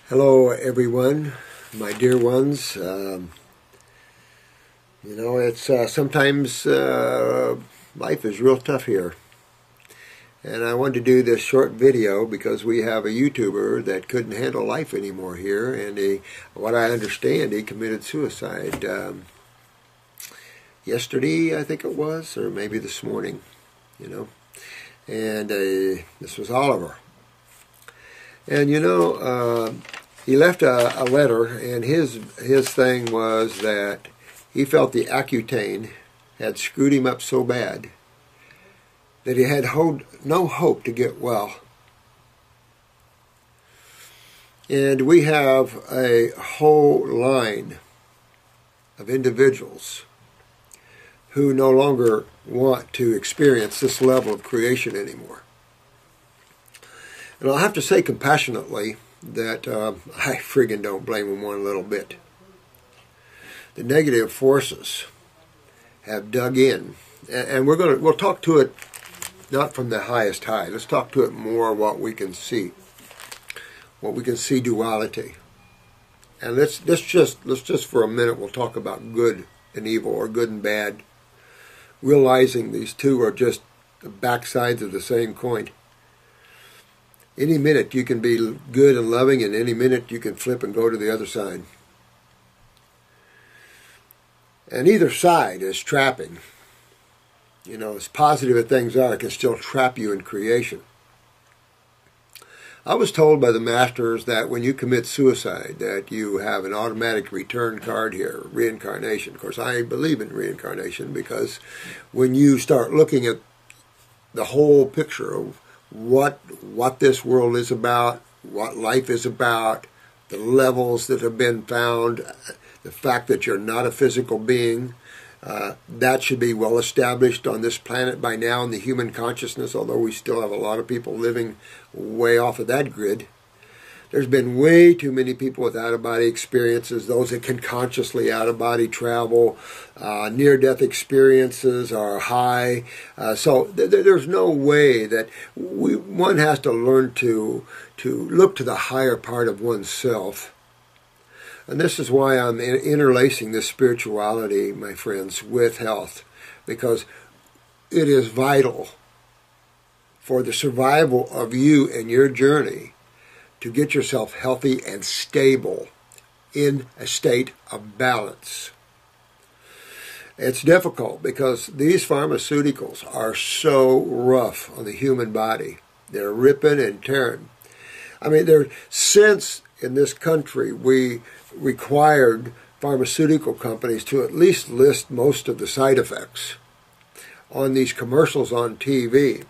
Hello everyone, my dear ones. It's sometimes life is real tough here. And I wanted to do this short video because we have a YouTuber that couldn't handle life anymore here. And what I understand, he committed suicide yesterday, I think it was, or maybe this morning, And this was Oliver. And he left a letter, and his thing was that he felt the Accutane had screwed him up so bad that he had no hope to get well. And we have a whole line of individuals who no longer want to experience this level of creation anymore. And I'll have to say compassionately that I friggin' don't blame them one little bit. The negative forces have dug in, and we'll talk to it not from the highest high. Let's talk to it more what we can see. What we can see duality. And let's just for a minute we'll talk about good and evil, or good and bad, realizing these two are just the backsides of the same coin. Any minute you can be good and loving, and any minute you can flip and go to the other side. And either side is trapping. As positive as things are, it can still trap you in creation. I was told by the masters that when you commit suicide, that you have an automatic return card here, reincarnation. Of course, I believe in reincarnation because when you start looking at the whole picture of what this world is about, what life is about, the levels that have been found, the fact that you're not a physical being, that should be well established on this planet by now in the human consciousness, although we still have a lot of people living way off of that grid. There's been way too many people with out-of-body experiences, those that can consciously out-of-body travel. Near-death experiences are high. So there's no way that one has to learn to look to the higher part of oneself. And this is why I'm interlacing this spirituality, my friends, with health, because it is vital for the survival of you and your journey to get yourself healthy and stable in a state of balance. It's difficult because these pharmaceuticals are so rough on the human body. They're ripping and tearing. I mean, since in this country we required pharmaceutical companies to at least list most of the side effects on these commercials on TV,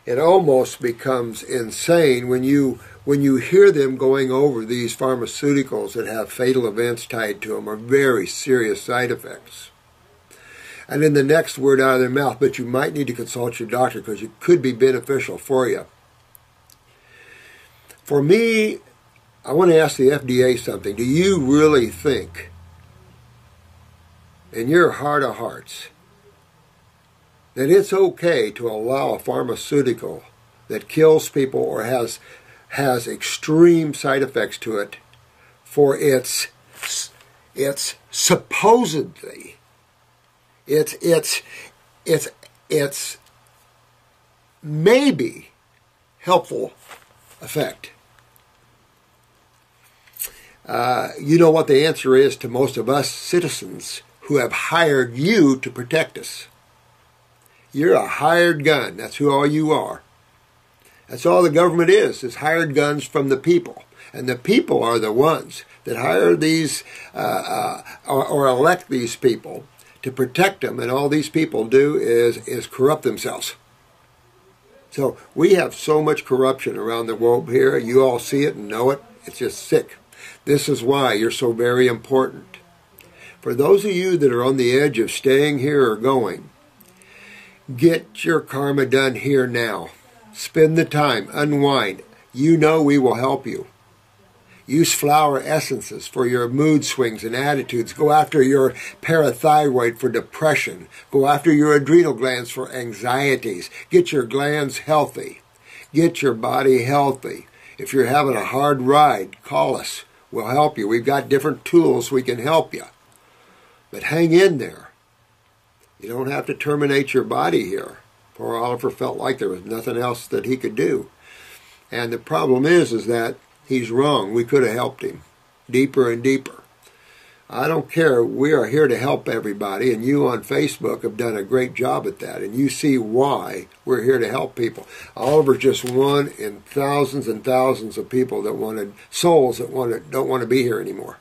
it almost becomes insane when you hear them going over these pharmaceuticals that have fatal events tied to them, or very serious side effects. And then the next word out of their mouth, but you might need to consult your doctor because it could be beneficial for you. For me, I want to ask the FDA something. Do you really think, in your heart of hearts, that it's okay to allow a pharmaceutical that kills people or has extreme side effects to it for its supposedly it's maybe helpful effect? You know what the answer is to most of us citizens who have hired you to protect us. You're a hired gun. That's who all you are. That's all the government is hired guns from the people. And the people are the ones that hire these or elect these people to protect them. And all these people do is corrupt themselves. So we have so much corruption around the globe here. You all see it and know it. It's just sick. This is why you're so very important. For those of you that are on the edge of staying here or going, get your karma done here now. Spend the time, unwind. You know we will help you. Use flower essences for your mood swings and attitudes. Go after your parathyroid for depression. Go after your adrenal glands for anxieties. Get your glands healthy. Get your body healthy. If you're having a hard ride, call us. We'll help you. We've got different tools we can help you. But hang in there. You don't have to terminate your body here. Poor Oliver felt like there was nothing else that he could do. And the problem is that he's wrong. We could have helped him deeper and deeper. I don't care. We are here to help everybody, and you on Facebook have done a great job at that, and you see why we're here to help people. Oliver's just one in thousands and thousands of people that wanted souls that don't want to be here anymore.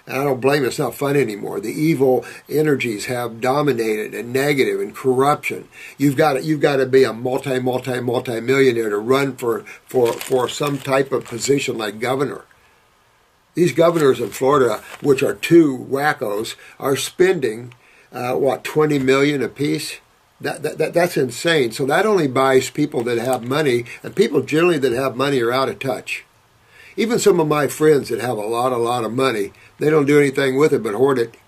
And I don't blame it. It's not fun anymore. The evil energies have dominated, and negative and corruption. You've got to be a multi-millionaire to run for some type of position like governor. These governors in Florida, which are two wackos, are spending, $20 million apiece? That's insane. So that only buys people that have money, and people generally that have money are out of touch. Even some of my friends that have a lot of money, they don't do anything with it but hoard it.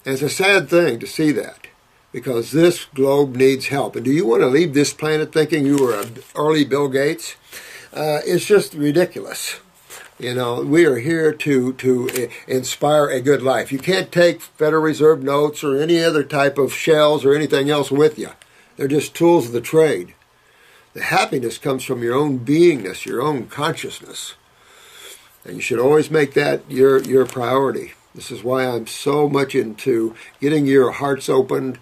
And it's a sad thing to see that, because this globe needs help. And do you want to leave this planet thinking you were an early Bill Gates? It's just ridiculous. You know, we are here to inspire a good life. You can't take Federal Reserve notes or any other type of shells or anything else with you. They're just tools of the trade. The happiness comes from your own beingness, your own consciousness. And you should always make that your priority. This is why I'm so much into getting your hearts opened,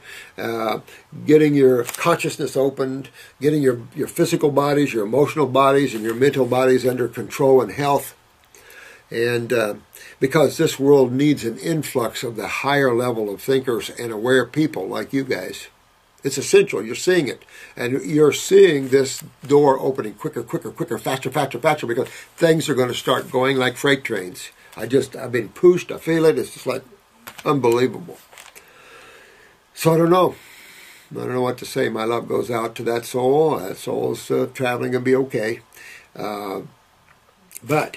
getting your consciousness opened, getting your physical bodies, your emotional bodies, and your mental bodies under control and health. And because this world needs an influx of the higher level of thinkers and aware people like you guys. It's essential. You're seeing it. And you're seeing this door opening quicker, faster, because things are going to start going like freight trains. I've been pushed. I feel it. It's just like unbelievable. So I don't know. I don't know what to say. My love goes out to that soul. That soul's traveling and be okay. But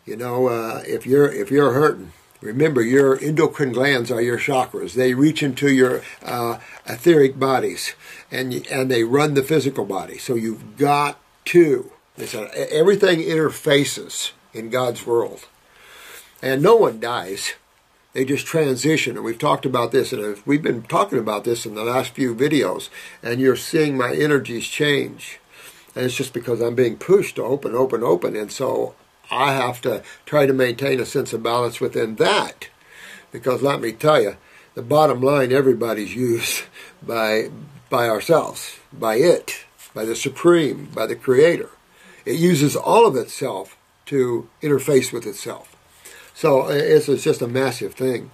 you know, if you're hurting, remember your endocrine glands are your chakras. They reach into your etheric bodies, and they run the physical body. So you've got to. Everything interfaces in God's world, and no one dies. They just transition, and we've talked about this, and we've been talking about this in the last few videos. And you're seeing my energies change, and it's just because I'm being pushed to open, and so I have to try to maintain a sense of balance within that, because let me tell you, the bottom line, everybody's used by ourselves, by the Supreme, by the Creator. It uses all of itself to interface with itself. So it's just a massive thing.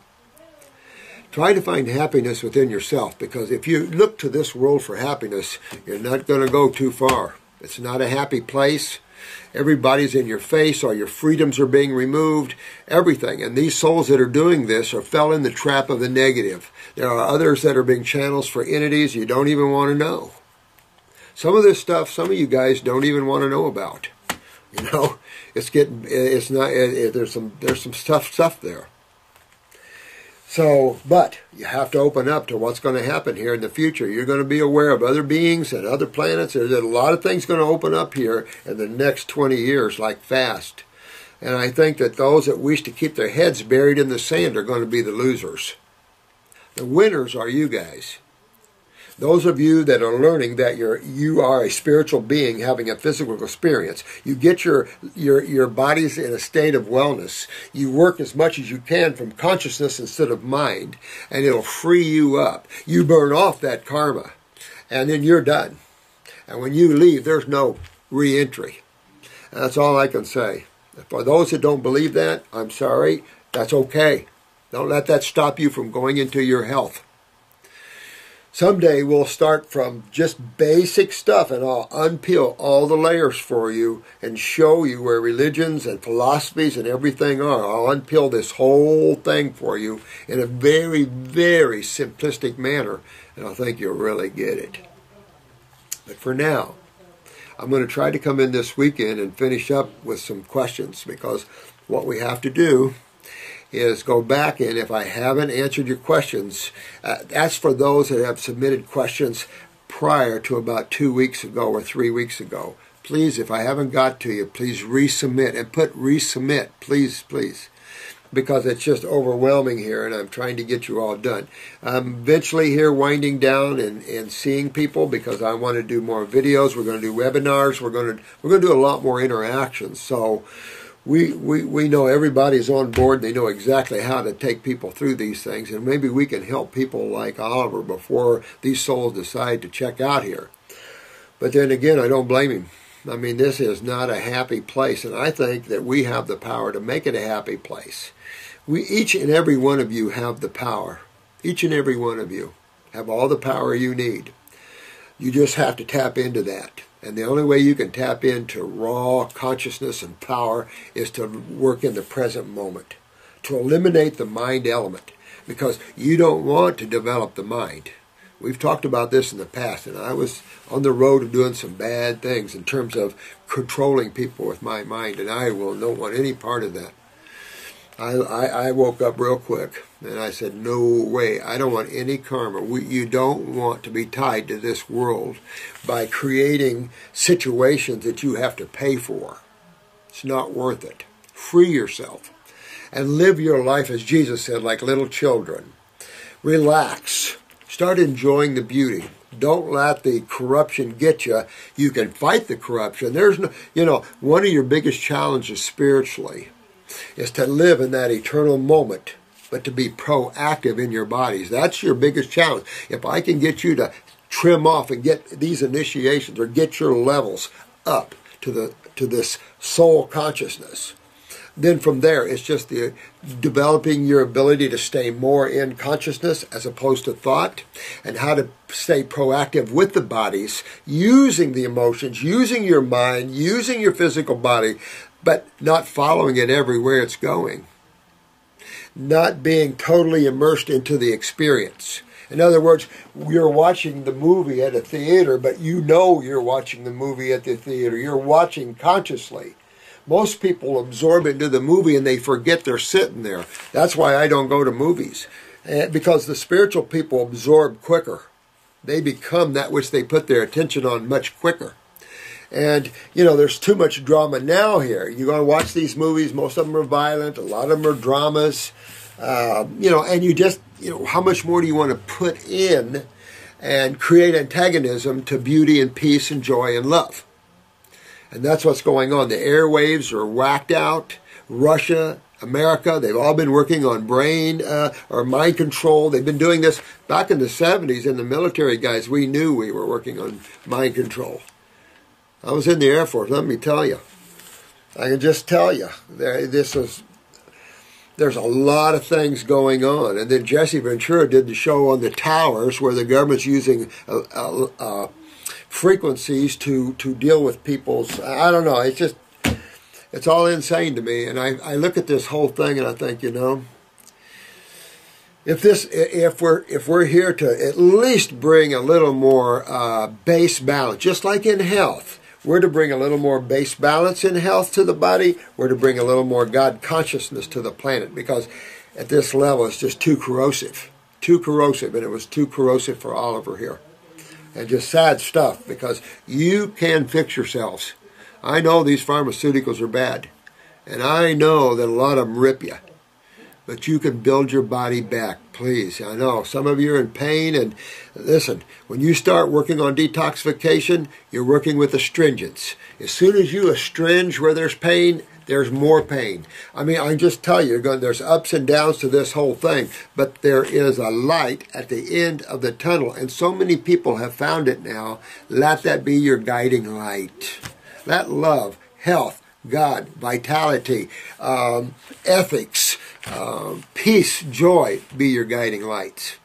Try to find happiness within yourself, because if you look to this world for happiness, you're not going to go too far. It's not a happy place. Everybody's in your face. All your freedoms are being removed. Everything. And these souls that are doing this fell in the trap of the negative. There are others that are being channels for entities you don't even want to know. Some of this stuff, some of you guys don't even want to know about. You know, there's some stuff there. So, but you have to open up to what's going to happen here in the future. You're going to be aware of other beings and other planets. There's a lot of things going to open up here in the next 20 years, like fast. And I think that those that wish to keep their heads buried in the sand are going to be the losers. The winners are you guys. Those of you that are learning that you are a spiritual being having a physical experience. You get your bodies in a state of wellness. You work as much as you can from consciousness instead of mind, and it'll free you up. You burn off that karma, and then you're done. And when you leave, there's no re-entry. And that's all I can say. For those that don't believe that, I'm sorry. That's okay. Don't let that stop you from going into your health. Someday we'll start from just basic stuff, and I'll unpeel all the layers for you and show you where religions and philosophies and everything are. I'll unpeel this whole thing for you in a very, very simplistic manner, and I think you'll really get it. But for now, I'm going to try to come in this weekend and finish up with some questions, because what we have to do is go back, and if I haven't answered your questions, that's for those that have submitted questions prior to about 2 weeks ago or 3 weeks ago. please, if I haven't got to you, please resubmit, and put resubmit, please, please, because it's just overwhelming here, and I'm trying to get you all done. I'm eventually here winding down and seeing people, because I want to do more videos. We're going to do webinars. We're going to do a lot more interactions. So we know everybody's on board. They know exactly how to take people through these things, and maybe we can help people like Oliver before these souls decide to check out here. But then again, I don't blame him. I mean, this is not a happy place, and I think that we have the power to make it a happy place. Each and every one of you have the power. Each and every one of you have all the power you need. You just have to tap into that. And the only way you can tap into raw consciousness and power is to work in the present moment, to eliminate the mind element, because you don't want to develop the mind. We've talked about this in the past, and I was on the road of doing some bad things in terms of controlling people with my mind, and I don't want any part of that. I woke up real quick, and I said, no way, I don't want any karma. You don't want to be tied to this world by creating situations that you have to pay for. It's not worth it. Free yourself and live your life, as Jesus said, like little children. Relax. Start enjoying the beauty. Don't let the corruption get you. You can fight the corruption. There's no, one of your biggest challenges spiritually is to live in that eternal moment, but to be proactive in your bodies. That's your biggest challenge. If I can get you to trim off and get these initiations, or get your levels up to this soul consciousness, then from there it's just the developing your ability to stay more in consciousness as opposed to thought, and how to stay proactive with the bodies, using the emotions, using your mind, using your physical body, but not following it everywhere it's going. Not being totally immersed into the experience. In other words, you're watching the movie at a theater, but you know you're watching the movie at the theater. You're watching consciously. Most people absorb into the movie and they forget they're sitting there. That's why I don't go to movies. Because the spiritual people absorb quicker. They become that which they put their attention on much quicker. And, there's too much drama now here. You're going to watch these movies. Most of them are violent. A lot of them are dramas. And you just, how much more do you want to put in and create antagonism to beauty and peace and joy and love? And that's what's going on. The airwaves are whacked out. Russia, America, they've all been working on brain or mind control. They've been doing this back in the 70s in the military, guys. We knew we were working on mind control. I was in the Air Force, let me tell you. I can just tell you, there's a lot of things going on. And then Jesse Ventura did the show on the towers where the government's using frequencies to deal with people's, I don't know, it's all insane to me. And I look at this whole thing and I think, if we're here to at least bring a little more base balance, just like in health, we're to bring a little more base balance in health to the body. We're to bring a little more God consciousness to the planet, because at this level it's just too corrosive. Too corrosive, and it was too corrosive for Oliver here. And just sad stuff, because you can fix yourselves. I know these pharmaceuticals are bad, and I know that a lot of them rip you. But you can build your body back, please. I know some of you are in pain, and listen, when you start working on detoxification, you're working with astringents. As soon as you astringe where there's pain, there's more pain. I mean, I can just tell you, there's ups and downs to this whole thing, but there is a light at the end of the tunnel, and so many people have found it now. Let that be your guiding light. Let love, health, God, vitality, ethics, peace, joy be your guiding lights.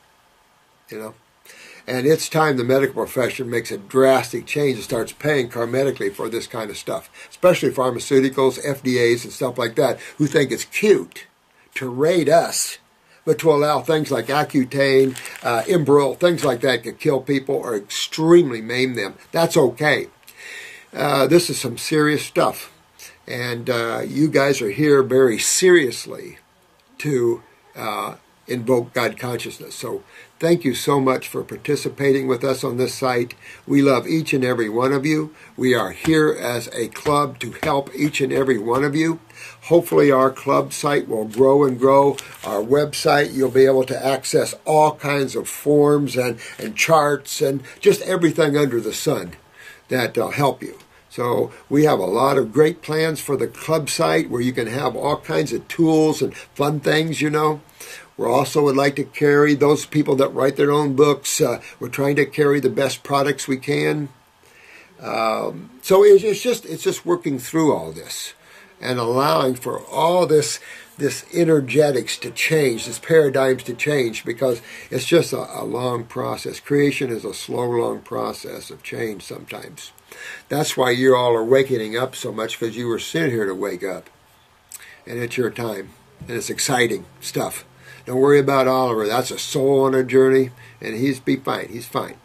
And it's time the medical profession makes a drastic change and starts paying karmically for this kind of stuff, especially pharmaceuticals, FDAs, and stuff like that, who think it's cute to raid us, but to allow things like Accutane, Imbroil, things like that could kill people or extremely maim them. That's okay. This is some serious stuff. And you guys are here very seriously to invoke God consciousness. So thank you so much for participating with us on this site. We love each and every one of you. We are here as a club to help each and every one of you. Hopefully our club site will grow and grow. Our website, you'll be able to access all kinds of forms and charts and just everything under the sun that'll help you. So we have a lot of great plans for the club site where you can have all kinds of tools and fun things, you know. We also would like to carry those people that write their own books. We're trying to carry the best products we can. So it's just working through all this and allowing for all this energetics to change, this paradigms to change, because it's just a long process. Creation is a slow, long process of change sometimes. That's why you all are waking up so much, because you were sent here to wake up. And it's your time. And it's exciting stuff. Don't worry about Oliver. That's a soul on a journey, and he's fine. He's fine.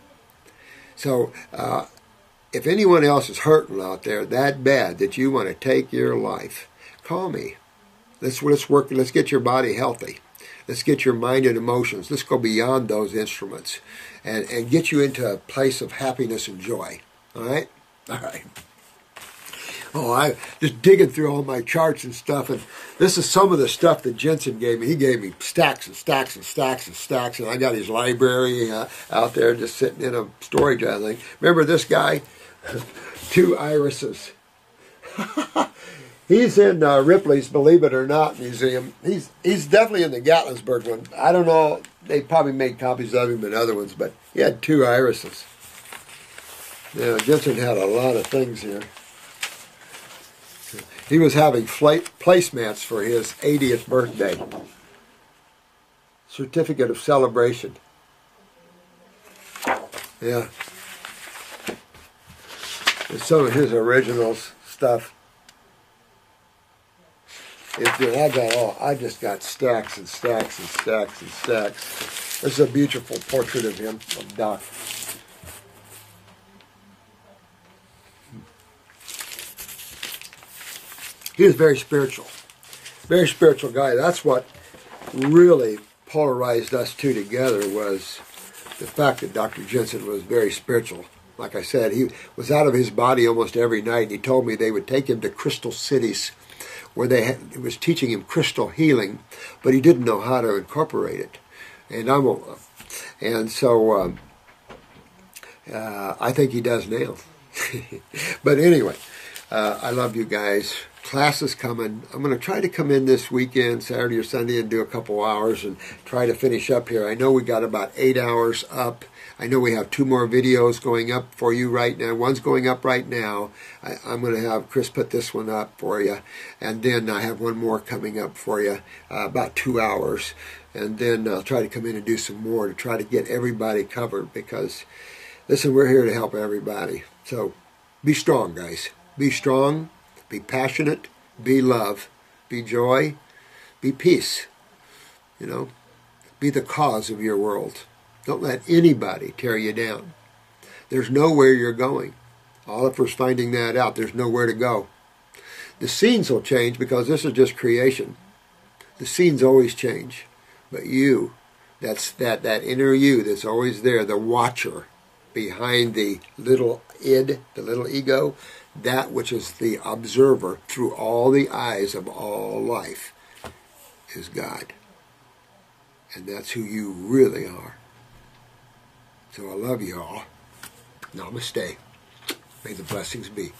So if anyone else is hurting out there that bad that you want to take your life, call me. Let's work. Let's get your body healthy. Let's get your mind and emotions. Let's go beyond those instruments and get you into a place of happiness and joy. All right? All right. Oh, I just digging through all my charts and stuff, and this is some of the stuff that Jensen gave me. He gave me stacks and stacks and stacks and stacks, and I got his library out there just sitting in a storage, I think. Remember this guy? 2 irises. He's in Ripley's Believe It or Not Museum. He's definitely in the Gatlinburg one. I don't know. They probably made copies of him in other ones, but he had 2 irises. Yeah, Jensen had a lot of things here. He was having placemats for his 80th birthday. Certificate of celebration. Yeah. And some of his originals stuff. I just got stacks and stacks and stacks and stacks. This is a beautiful portrait of him, of Doc. He was very spiritual guy. That's what really polarized us two together, was the fact that Dr. Jensen was very spiritual. Like I said, he was out of his body almost every night, and he told me they would take him to crystal cities where he was teaching him crystal healing, but he didn't know how to incorporate it. And so I think he does now. But anyway, I love you guys. Class is coming. I'm going to try to come in this weekend, Saturday or Sunday, and do a couple hours and try to finish up here. I know we got about 8 hours up. I know we have 2 more videos going up for you right now. One's going up right now. I'm going to have Chris put this one up for you. And then I have one more coming up for you, about 2 hours. And then I'll try to come in and do some more to try to get everybody covered, because, listen, we're here to help everybody. So be strong, guys. Be strong. Be passionate, be love, be joy, be peace. You know, be the cause of your world. Don't let anybody tear you down. There's nowhere you're going. Oliver's finding that out. There's nowhere to go. The scenes will change, because this is just creation. The scenes always change. But you, that's that inner you that's always there, the watcher behind the little id, the little ego, that which is the observer through all the eyes of all life, is God. And that's who you really are. So I love you all. Namaste. May the blessings be.